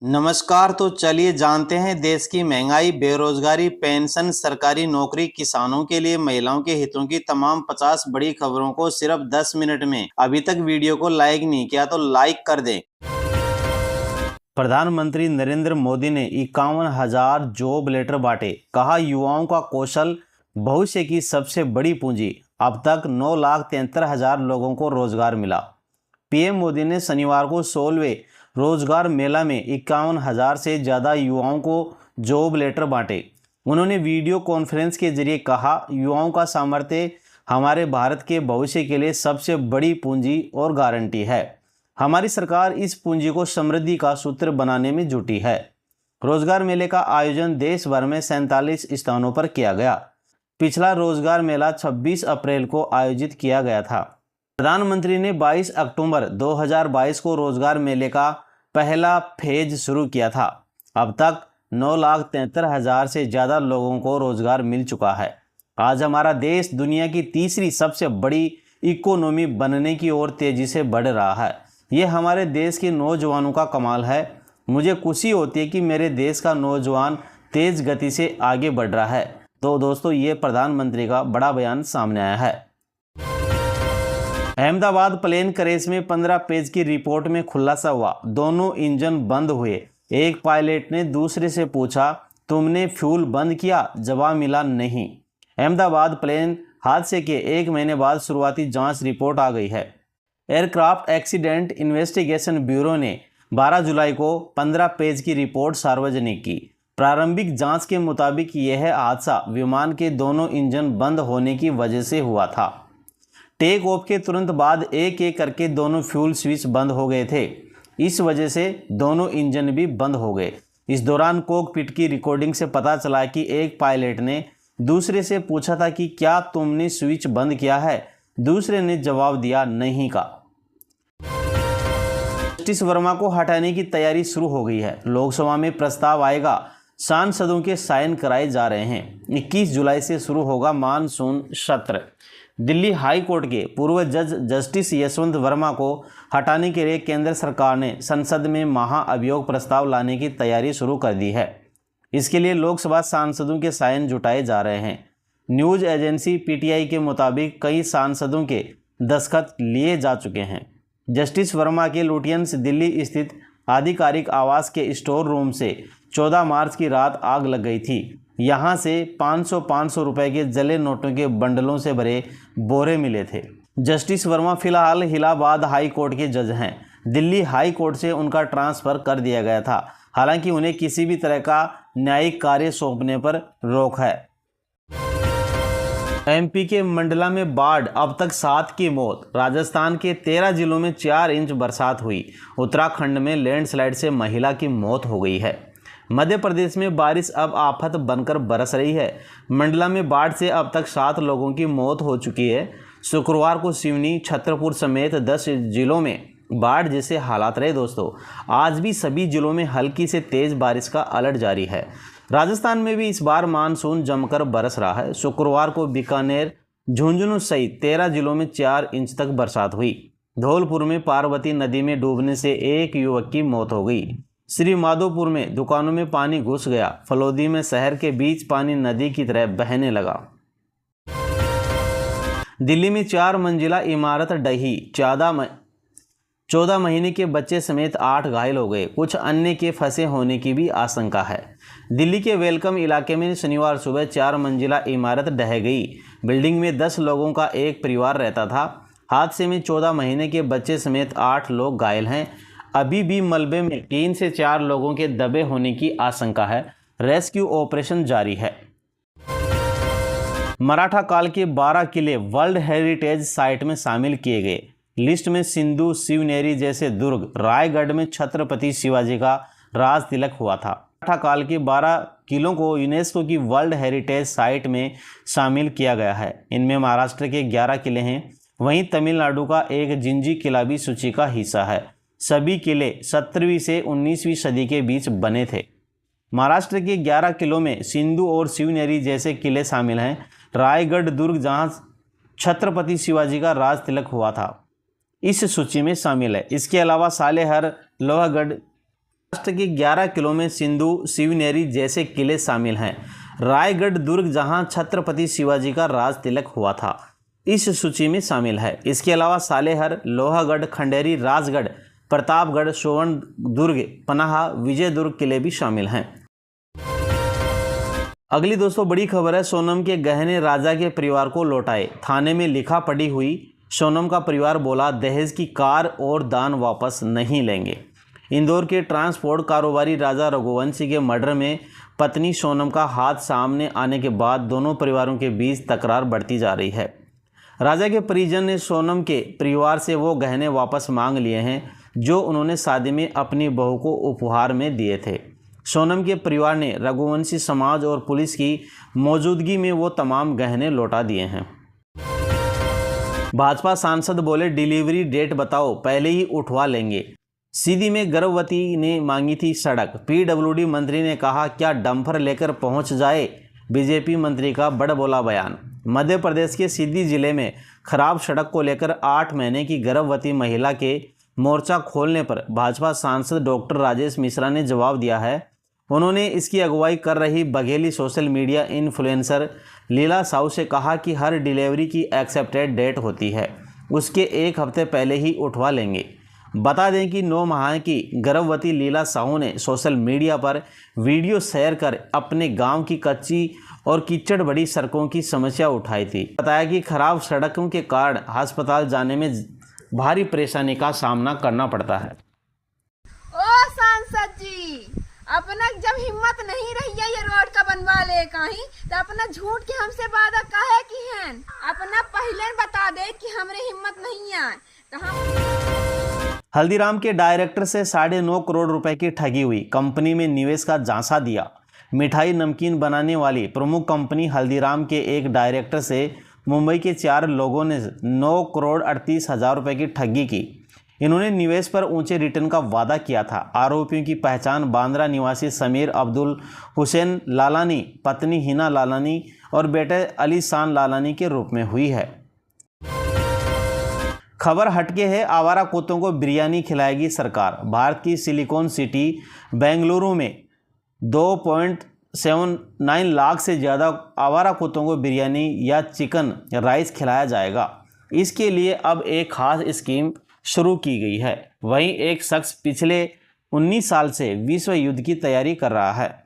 नमस्कार। तो चलिए जानते हैं देश की महंगाई, बेरोजगारी, पेंशन, सरकारी नौकरी, किसानों के लिए महिलाओं के हितों की तमाम 50 बड़ी खबरों को सिर्फ 10 मिनट में। अभी तक वीडियो को लाइक नहीं किया तो लाइक कर दें। प्रधानमंत्री नरेंद्र मोदी ने 51,000 जॉब लेटर बांटे। कहा, युवाओं का कौशल भविष्य की सबसे बड़ी पूंजी। अब तक 9,73,000 लोगों को रोजगार मिला। पीएम मोदी ने शनिवार को 16वें रोजगार मेला में 51,000 से ज़्यादा युवाओं को जॉब लेटर बांटे। उन्होंने वीडियो कॉन्फ्रेंस के जरिए कहा, युवाओं का सामर्थ्य हमारे भारत के भविष्य के लिए सबसे बड़ी पूंजी और गारंटी है। हमारी सरकार इस पूंजी को समृद्धि का सूत्र बनाने में जुटी है। रोजगार मेले का आयोजन देश भर में 47 स्थानों पर किया गया। पिछला रोजगार मेला 26 अप्रैल को आयोजित किया गया था। प्रधानमंत्री ने 22 अक्टूबर 2022 को रोजगार मेले का पहला फेज शुरू किया था। अब तक 9,73,000 से ज़्यादा लोगों को रोजगार मिल चुका है। आज हमारा देश दुनिया की तीसरी सबसे बड़ी इकोनॉमी बनने की ओर तेजी से बढ़ रहा है। ये हमारे देश के नौजवानों का कमाल है। मुझे खुशी होती है कि मेरे देश का नौजवान तेज गति से आगे बढ़ रहा है। तो दोस्तों, ये प्रधानमंत्री का बड़ा बयान सामने आया है। अहमदाबाद प्लेन क्रैश में 15 पेज की रिपोर्ट में खुलासा हुआ, दोनों इंजन बंद हुए। एक पायलट ने दूसरे से पूछा, तुमने फ्यूल बंद किया? जवाब मिला, नहीं। अहमदाबाद प्लेन हादसे के 1 महीने बाद शुरुआती जांच रिपोर्ट आ गई है। एयरक्राफ्ट एक्सीडेंट इन्वेस्टिगेशन ब्यूरो ने 12 जुलाई को 15 पेज की रिपोर्ट सार्वजनिक की। प्रारंभिक जांच के मुताबिक यह हादसा विमान के दोनों इंजन बंद होने की वजह से हुआ था। टेक ऑफ के तुरंत बाद एक एक करके दोनों फ्यूल स्विच बंद हो गए थे। इस वजह से दोनों इंजन भी बंद हो गए। इस दौरान कॉकपिट की रिकॉर्डिंग से पता चला कि एक पायलट ने दूसरे से पूछा था कि क्या तुमने स्विच बंद किया है? दूसरे ने जवाब दिया, नहीं का। जस्टिस वर्मा को हटाने की तैयारी शुरू हो गई है। लोकसभा में प्रस्ताव आएगा, सांसदों के साइन कराए जा रहे हैं। 21 जुलाई से शुरू होगा मानसून सत्र। दिल्ली हाई कोर्ट के पूर्व जज जस्टिस यशवंत वर्मा को हटाने के लिए केंद्र सरकार ने संसद में महाअभियोग प्रस्ताव लाने की तैयारी शुरू कर दी है। इसके लिए लोकसभा सांसदों के साइन जुटाए जा रहे हैं। न्यूज एजेंसी पीटीआई के मुताबिक कई सांसदों के दस्तखत लिए जा चुके हैं। जस्टिस वर्मा के लुटियंस दिल्ली स्थित आधिकारिक आवास के स्टोर रूम से 14 मार्च की रात आग लग गई थी। यहाँ से 500 रुपए के जले नोटों के बंडलों से भरे बोरे मिले थे। जस्टिस वर्मा फिलहाल इलाहाबाद हाई कोर्ट के जज हैं। दिल्ली हाई कोर्ट से उनका ट्रांसफ़र कर दिया गया था। हालांकि उन्हें किसी भी तरह का न्यायिक कार्य सौंपने पर रोक है। एमपी के मंडला में बाढ़, अब तक 7 की मौत। राजस्थान के 13 जिलों में 4 इंच बरसात हुई। उत्तराखंड में लैंडस्लाइड से महिला की मौत हो गई है। मध्य प्रदेश में बारिश अब आफत बनकर बरस रही है। मंडला में बाढ़ से अब तक 7 लोगों की मौत हो चुकी है। शुक्रवार को सिवनी, छतरपुर समेत 10 जिलों में बाढ़ जैसे हालात रहे। दोस्तों, आज भी सभी जिलों में हल्की से तेज़ बारिश का अलर्ट जारी है। राजस्थान में भी इस बार मानसून जमकर बरस रहा है। शुक्रवार को बीकानेर, झुंझुनू सहित 13 जिलों में 4 इंच तक बरसात हुई। धौलपुर में पार्वती नदी में डूबने से एक युवक की मौत हो गई। श्री माधोपुर में दुकानों में पानी घुस गया। फलौदी में शहर के बीच पानी नदी की तरह बहने लगा। दिल्ली में 4 मंजिला इमारत ढही, 14 महीने के बच्चे समेत 8 घायल हो गए। कुछ अन्य के फंसे होने की भी आशंका है। दिल्ली के वेलकम इलाके में शनिवार सुबह 4 मंजिला इमारत ढह गई। बिल्डिंग में 10 लोगों का एक परिवार रहता था। हादसे में 14 महीने के बच्चे समेत 8 लोग घायल हैं। अभी भी मलबे में 3 से 4 लोगों के दबे होने की आशंका है। रेस्क्यू ऑपरेशन जारी है। मराठा काल के 12 किले वर्ल्ड हेरिटेज साइट में शामिल किए गए। लिस्ट में सिंधु, शिवनेरी जैसे दुर्ग। रायगढ़ में छत्रपति शिवाजी का राज तिलक हुआ था। मराठा काल के 12 किलों को यूनेस्को की वर्ल्ड हेरिटेज साइट में शामिल किया गया है। इनमें महाराष्ट्र के 11 किले हैं। वहीं तमिलनाडु का एक जिंजी किला भी सूची का हिस्सा है। सभी किले 17वीं से 19वीं सदी के बीच बने थे। महाराष्ट्र के 11 किलों में सिंधु और शिवनेरी जैसे किले शामिल हैं। रायगढ़ दुर्ग, जहां छत्रपति शिवाजी का राज तिलक हुआ था, इस सूची में शामिल है। इसके अलावा सालेहर, लोहागढ़, महाराष्ट्र के 11 किलों में सिंधु शिवनेरी जैसे किले शामिल हैं। रायगढ़ दुर्ग जहां छत्रपति शिवाजी का राज तिलक हुआ था, इस सूची में शामिल है। इसके अलावा सालेहर, लोहागढ़, खंडेरी, राजगढ़, प्रतापगढ़, सोवर्ण दुर्ग, पनाहा, विजयदुर्ग किले भी शामिल हैं। अगली दोस्तों बड़ी खबर है, सोनम के गहने राजा के परिवार को लौटाए। थाने में लिखा पढ़ी हुई सोनम का परिवार बोला दहेज की कार और दान वापस नहीं लेंगे। इंदौर के ट्रांसपोर्ट कारोबारी राजा रघुवंशी के मर्डर में पत्नी सोनम का हाथ सामने आने के बाद दोनों परिवारों के बीच तकरार बढ़ती जा रही है। राजा के परिजन ने सोनम के परिवार से वो गहने वापस मांग लिए हैं जो उन्होंने शादी में अपनी बहू को उपहार में दिए थे। सोनम के परिवार ने रघुवंशी समाज और पुलिस की मौजूदगी में वो तमाम गहने लौटा दिए हैं। भाजपा सांसद बोले डिलीवरी डेट बताओ, पहले ही उठवा लेंगे। सीधी में गर्भवती ने मांगी थी सड़क। पीडब्ल्यूडी मंत्री ने कहा क्या डंपर लेकर पहुंच जाए। बीजेपी मंत्री का बड़बोला बयान। मध्य प्रदेश के सीधी जिले में खराब सड़क को लेकर 8 महीने की गर्भवती महिला के मोर्चा खोलने पर भाजपा सांसद डॉक्टर राजेश मिश्रा ने जवाब दिया है। उन्होंने इसकी अगुवाई कर रही बघेली सोशल मीडिया इन्फ्लुएंसर लीला साहू से कहा कि हर डिलीवरी की एक्सेप्टेड डेट होती है, उसके 1 हफ्ते पहले ही उठवा लेंगे। बता दें कि 9 माह की गर्भवती लीला साहू ने सोशल मीडिया पर वीडियो शेयर कर अपने गांव की कच्ची और कीचड़ भरी सड़कों की समस्या उठाई थी। बताया कि खराब सड़कों के कारण अस्पताल जाने में भारी परेशानी का सामना करना पड़ता है। ओ सांसद जी, अपना जब हिम्मत नहीं रही है ये रोड का बनवा ले कहीं, तो अपना झूठ के हमसे वादा काहे की हैं? अपना पहले बता दे कि हमरे हिम्मत नहीं है तो हम। हल्दीराम के डायरेक्टर से 9.5 करोड़ रुपए की ठगी हुई। कंपनी में निवेश का झांसा दिया। मिठाई नमकीन बनाने वाली प्रमुख कंपनी हल्दीराम के एक डायरेक्टर से मुंबई के 4 लोगों ने 9 करोड़ 38 हज़ार रुपये की ठगी की। इन्होंने निवेश पर ऊंचे रिटर्न का वादा किया था। आरोपियों की पहचान बांद्रा निवासी समीर अब्दुल हुसैन लालानी, पत्नी हिना लालानी और बेटे अली शान लालानी के रूप में हुई है। खबर हटके है, आवारा कुत्तों को बिरयानी खिलाएगी सरकार। भारत की सिलिकॉन सिटी बेंगलुरु में 2.79 लाख से ज़्यादा आवारा कुत्तों को बिरयानी या चिकन राइस खिलाया जाएगा। इसके लिए अब एक खास स्कीम शुरू की गई है। वहीं एक शख्स पिछले 19 साल से विश्व युद्ध की तैयारी कर रहा है।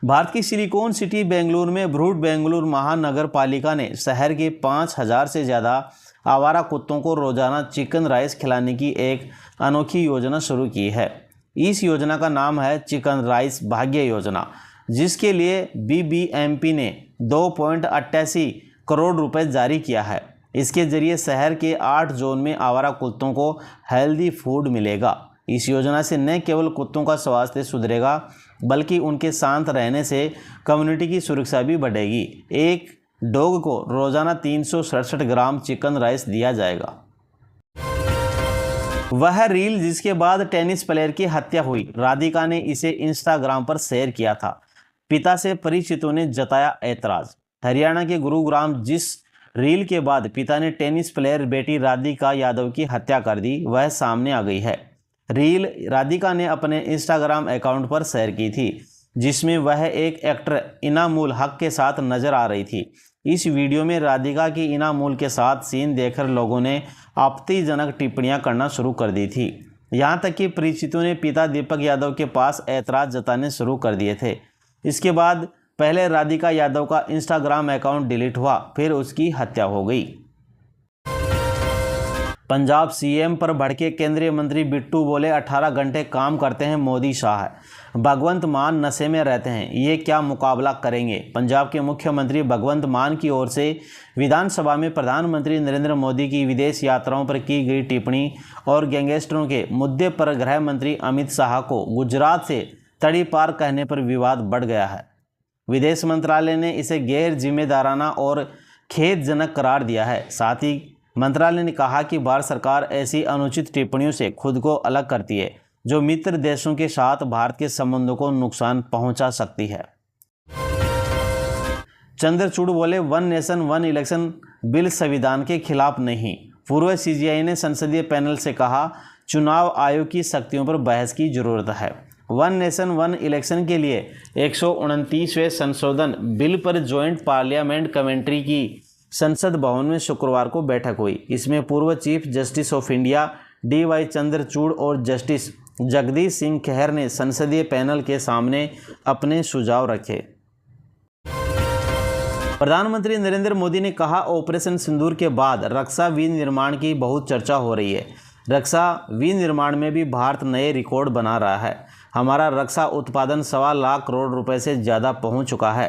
भारत की सिलिकॉन सिटी बेंगलुरु में ब्रूड बेंगलुरु महानगर पालिका ने शहर के 5000 से ज़्यादा आवारा कुत्तों को रोजाना चिकन राइस खिलाने की एक अनोखी योजना शुरू की है। इस योजना का नाम है चिकन राइस भाग्य योजना, जिसके लिए बीबीएमपी ने 2.88 करोड़ रुपए जारी किया है। इसके जरिए शहर के 8 जोन में आवारा कुत्तों को हेल्दी फूड मिलेगा। इस योजना से न केवल कुत्तों का स्वास्थ्य सुधरेगा, बल्कि उनके शांत रहने से कम्युनिटी की सुरक्षा भी बढ़ेगी। एक डॉग को रोजाना 367 ग्राम चिकन राइस दिया जाएगा। वह रील जिसके बाद टेनिस प्लेयर की हत्या हुई, राधिका ने इसे इंस्टाग्राम पर शेयर किया था। पिता से परिचितों ने जताया ऐतराज। हरियाणा के गुरुग्राम जिस रील के बाद पिता ने टेनिस प्लेयर बेटी राधिका यादव की हत्या कर दी, वह सामने आ गई है। रील राधिका ने अपने इंस्टाग्राम अकाउंट पर शेयर की थी, जिसमें वह एक एक्टर इनामुल हक के साथ नजर आ रही थी। इस वीडियो में राधिका की इनामुल के साथ सीन देखकर लोगों ने आपत्तिजनक टिप्पणियां करना शुरू कर दी थी। यहां तक कि परिचितों ने पिता दीपक यादव के पास ऐतराज जताने शुरू कर दिए थे। इसके बाद पहले राधिका यादव का इंस्टाग्राम अकाउंट डिलीट हुआ, फिर उसकी हत्या हो गई। पंजाब सीएम पर भड़के केंद्रीय मंत्री बिट्टू बोले 18 घंटे काम करते हैं मोदी शाह, भगवंत मान नशे में रहते हैं, ये क्या मुकाबला करेंगे। पंजाब के मुख्यमंत्री भगवंत मान की ओर से विधानसभा में प्रधानमंत्री नरेंद्र मोदी की विदेश यात्राओं पर की गई टिप्पणी और गैंगस्टरों के मुद्दे पर गृह मंत्री अमित शाह को गुजरात से तड़ी पार कहने पर विवाद बढ़ गया है। विदेश मंत्रालय ने इसे गैर जिम्मेदाराना और खेदजनक करार दिया है। साथ ही मंत्रालय ने कहा कि भारत सरकार ऐसी अनुचित टिप्पणियों से खुद को अलग करती है जो मित्र देशों के साथ भारत के संबंधों को नुकसान पहुंचा सकती है। चंद्रचूड़ बोले 1 नेशन 1 इलेक्शन बिल संविधान के खिलाफ नहीं। पूर्व सीजीआई ने संसदीय पैनल से कहा चुनाव आयोग की शक्तियों पर बहस की जरूरत है। वन नेशन वन इलेक्शन के लिए 129वें संशोधन बिल पर ज्वाइंट पार्लियामेंट कमेटी की संसद भवन में शुक्रवार को बैठक हुई। इसमें पूर्व chief justice of India DY Chandrachud और जस्टिस जगदीश सिंह खेहर ने संसदीय पैनल के सामने अपने सुझाव रखे। प्रधानमंत्री नरेंद्र मोदी ने कहा, ऑपरेशन सिंदूर के बाद रक्षा विनिर्माण की बहुत चर्चा हो रही है। रक्षा विनिर्माण में भी भारत नए रिकॉर्ड बना रहा है। हमारा रक्षा उत्पादन 1.25 लाख करोड़ रुपए से ज़्यादा पहुंच चुका है।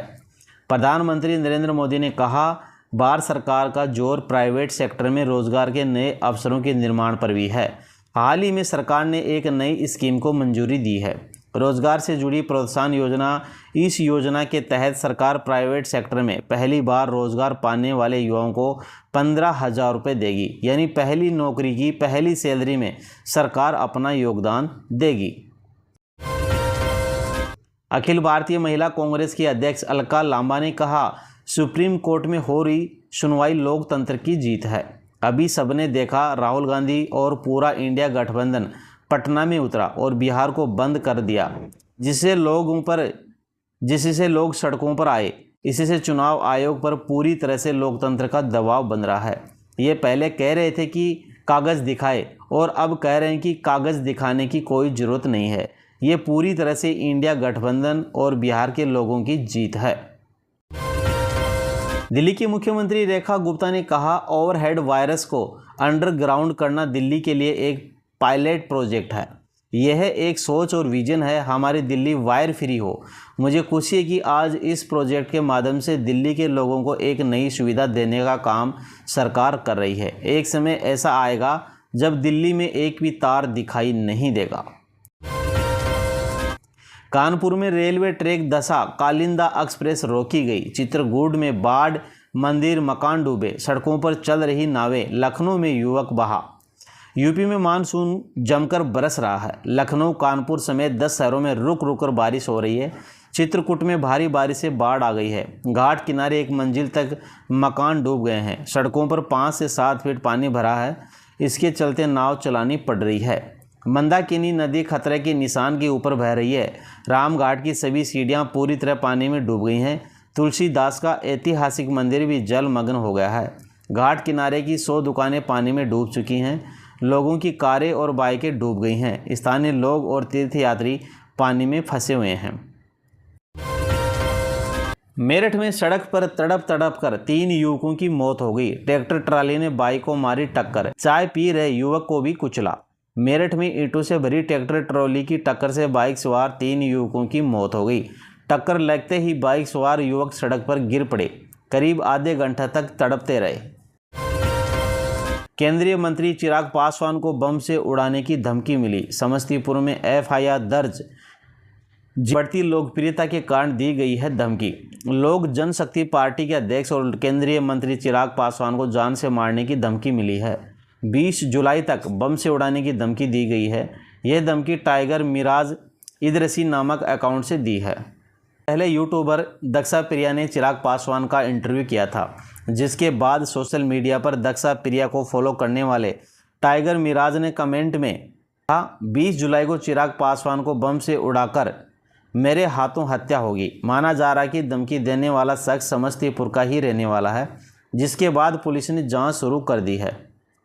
प्रधानमंत्री नरेंद्र मोदी ने कहा, भारत सरकार का जोर प्राइवेट सेक्टर में रोजगार के नए अवसरों के निर्माण पर भी है। हाल ही में सरकार ने एक नई स्कीम को मंजूरी दी है, रोजगार से जुड़ी प्रोत्साहन योजना। इस योजना के तहत सरकार प्राइवेट सेक्टर में पहली बार रोजगार पाने वाले युवाओं को 15,000 रुपये देगी। यानी पहली नौकरी की पहली सैलरी में सरकार अपना योगदान देगी। अखिल भारतीय महिला कांग्रेस की अध्यक्ष अलका लांबा ने कहा, सुप्रीम कोर्ट में हो रही सुनवाई लोकतंत्र की जीत है। अभी सबने देखा, राहुल गांधी और पूरा इंडिया गठबंधन पटना में उतरा और बिहार को बंद कर दिया, जिससे लोग सड़कों पर आए। इससे चुनाव आयोग पर पूरी तरह से लोकतंत्र का दबाव बन रहा है। ये पहले कह रहे थे कि कागज़ दिखाए और अब कह रहे हैं कि कागज़ दिखाने की कोई ज़रूरत नहीं है। ये पूरी तरह से इंडिया गठबंधन और बिहार के लोगों की जीत है। दिल्ली की मुख्यमंत्री रेखा गुप्ता ने कहा, ओवरहेड वायरस को अंडरग्राउंड करना दिल्ली के लिए एक पायलट प्रोजेक्ट है। यह एक सोच और विजन है, हमारी दिल्ली वायर फ्री हो। मुझे खुशी है कि आज इस प्रोजेक्ट के माध्यम से दिल्ली के लोगों को एक नई सुविधा देने का काम सरकार कर रही है। एक समय ऐसा आएगा जब दिल्ली में एक भी तार दिखाई नहीं देगा। कानपुर में रेलवे ट्रैक धंसा, कालिंदा एक्सप्रेस रोकी गई। चित्रकूट में बाढ़, मंदिर मकान डूबे, सड़कों पर चल रही नावें, लखनऊ में युवक बहा। यूपी में मानसून जमकर बरस रहा है। लखनऊ, कानपुर समेत 10 शहरों में रुक रुक कर बारिश हो रही है। चित्रकूट में भारी बारिश से बाढ़ आ गई है। घाट किनारे 1 मंजिल तक मकान डूब गए हैं। सड़कों पर 5 से 7 फीट पानी भरा है। इसके चलते नाव चलानी पड़ रही है। मंदाकिनी नदी खतरे के निशान के ऊपर बह रही है। रामघाट की सभी सीढ़ियां पूरी तरह पानी में डूब गई हैं। तुलसीदास का ऐतिहासिक मंदिर भी जलमग्न हो गया है। घाट किनारे की 100 दुकानें पानी में डूब चुकी हैं। लोगों की कारें और बाइकें डूब गई हैं। स्थानीय लोग और तीर्थयात्री पानी में फंसे हुए हैं। मेरठ में सड़क पर तड़प कर 3 युवकों की मौत हो गई। ट्रैक्टर ट्राली ने बाइक को मारी टक्कर। चाय पी रहे युवक को भी कुचला। मेरठ में ईंटों से भरी ट्रैक्टर ट्रॉली की टक्कर से बाइक सवार 3 युवकों की मौत हो गई। टक्कर लगते ही बाइक सवार युवक सड़क पर गिर पड़े। करीब आधे घंटे तक तड़पते रहे। केंद्रीय मंत्री चिराग पासवान को बम से उड़ाने की धमकी मिली। समस्तीपुर में FIR दर्ज। बढ़ती लोकप्रियता के कारण दी गई है धमकी। लोक जनशक्ति पार्टी के अध्यक्ष और केंद्रीय मंत्री चिराग पासवान को जान से मारने की धमकी मिली है। 20 जुलाई तक बम से उड़ाने की धमकी दी गई है। यह धमकी टाइगर मिराज इदरसी नामक अकाउंट से दी है। पहले यूट्यूबर दक्षा प्रिया ने चिराग पासवान का इंटरव्यू किया था, जिसके बाद सोशल मीडिया पर दक्षा प्रिया को फॉलो करने वाले टाइगर मिराज ने कमेंट में कहा, 20 जुलाई को चिराग पासवान को बम से उड़ाकर मेरे हाथों हत्या होगी। माना जा रहा है कि धमकी देने वाला शख्स समस्तीपुर का ही रहने वाला है, जिसके बाद पुलिस ने जांच शुरू कर दी है।